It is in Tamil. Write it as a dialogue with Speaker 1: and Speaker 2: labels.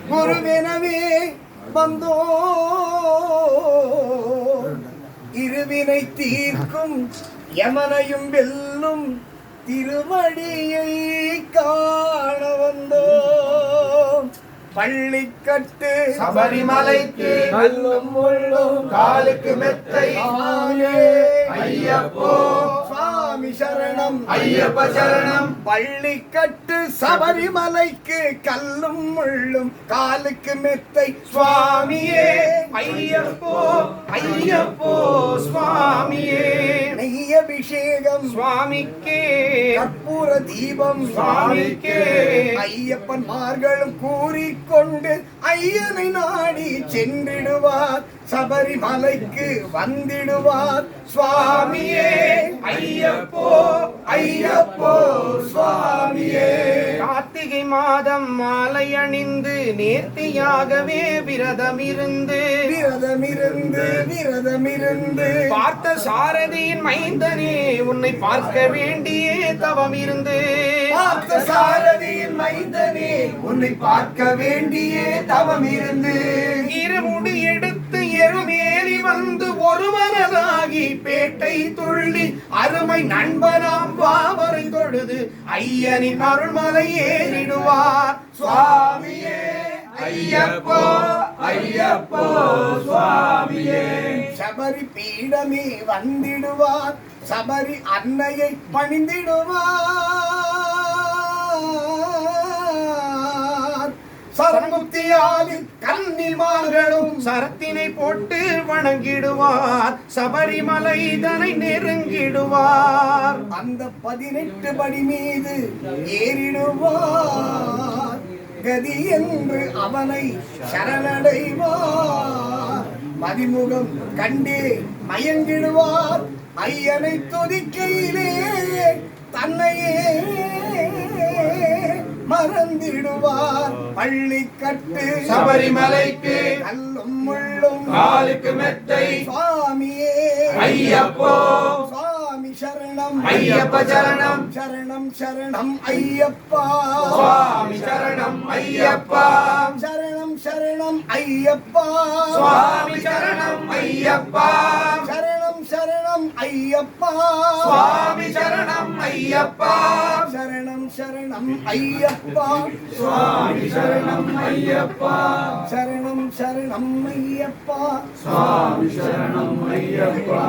Speaker 1: குருவெனவே வந்தோ இருவினை தீர்க்கும் யமனையும் வெல்லும் திருவடியை காண வந்தோம். பள்ளிக்கட்டு
Speaker 2: சபரிமலைக்கு
Speaker 1: கல்லும் முள்ளும்
Speaker 2: காலுக்கு மெத்தை ஐயப்போ
Speaker 1: சுவாமி சரணம்
Speaker 2: ஐயப்ப சரணம்.
Speaker 1: பள்ளிக்கட்டு சபரிமலைக்கு கல்லும் முள்ளும் காலுக்கு மெத்தை சுவாமியே
Speaker 2: ஐயப்போ ஐயப்போ சுவாமியே.
Speaker 1: நெய்யபிஷேகம்
Speaker 2: சுவாமிக்கே
Speaker 1: கற்பூர தீபம்
Speaker 2: சுவாமிக்கே.
Speaker 1: ஐயப்பன் மார்களும் கூறிக்கொண்டு ஐயனை நாடி சென்றிடுவார். சபரிமலைக்கு வந்திடுவார் சுவாமியே
Speaker 2: ஐயப்போ
Speaker 1: ஐயப்போ சுவாமியே.
Speaker 2: கார்த்திகை மாதம் மாலை அணிந்து நேர்த்தியாகவே விரதமிருந்து
Speaker 1: விரதமிருந்து
Speaker 2: பார்த்த சாரதியின் மைந்தனே உன்னை பார்க்க வேண்டியே தவமிருந்து.
Speaker 1: பார்த்த சாரதியின் மைந்தனே உன்னை பார்க்க வேண்டியே தவமிருந்து
Speaker 2: இருமுடி எடுத்து எருமேலி வந்து ஒரு மனதாகி பேட்டை துள்ளி அருமை நண்பனாம் பாவரை தொழுது ஐயனின் அருள்மலை ஏறிடுவார்
Speaker 1: சுவாமியே
Speaker 2: ஐயப்போ ஐயப்போ சுவாமியே.
Speaker 1: சபரி பீடமே வந்திடுவார். சபரி அன்னையை பணிந்திடுவார். சரமுக்தியாலின் கன்னிமார்களும்
Speaker 2: சரத்தினை போட்டு வணங்கிடுவார். சபரிமலை இதனை நெருங்கிடுவார்.
Speaker 1: அந்த 18 படி மீது ஏறிடுவார். கதி என்று அவனை சரணடைவார். மதிமுகம் கண்டே மயங்கிடுவார். ஐயனை துதிக்கையிலே தன்னையே மறந்திடுவார். பள்ளிக்கட்டு
Speaker 2: சபரிமலைக்கு
Speaker 1: கல்லும் முள்ளும்
Speaker 2: காலுக்கு மெத்தை
Speaker 1: சுவாமியே
Speaker 2: ஐயப்போ
Speaker 1: சுவாமி சரணம்
Speaker 2: ஐயப்ப சரணம்.
Speaker 1: சரணம் சரணம் ஐயப்பா
Speaker 2: சுவாமி சரணம் ஐயப்பா.
Speaker 1: சரணம் சரணம் ஐயப்பா
Speaker 2: சுவாமி சரணம் ஐயப்பா.
Speaker 1: சரணம் சரணம் ஐயப்பா
Speaker 2: சுவாமி சரணம் ஐயப்பா.
Speaker 1: சரணம் சரணம் ஐயப்பா
Speaker 2: சுவாமி சரணம் ஐயப்பா.
Speaker 1: சரணம் சரணம் ஐயப்பா
Speaker 2: சுவாமி சரணம் ஐயப்பா.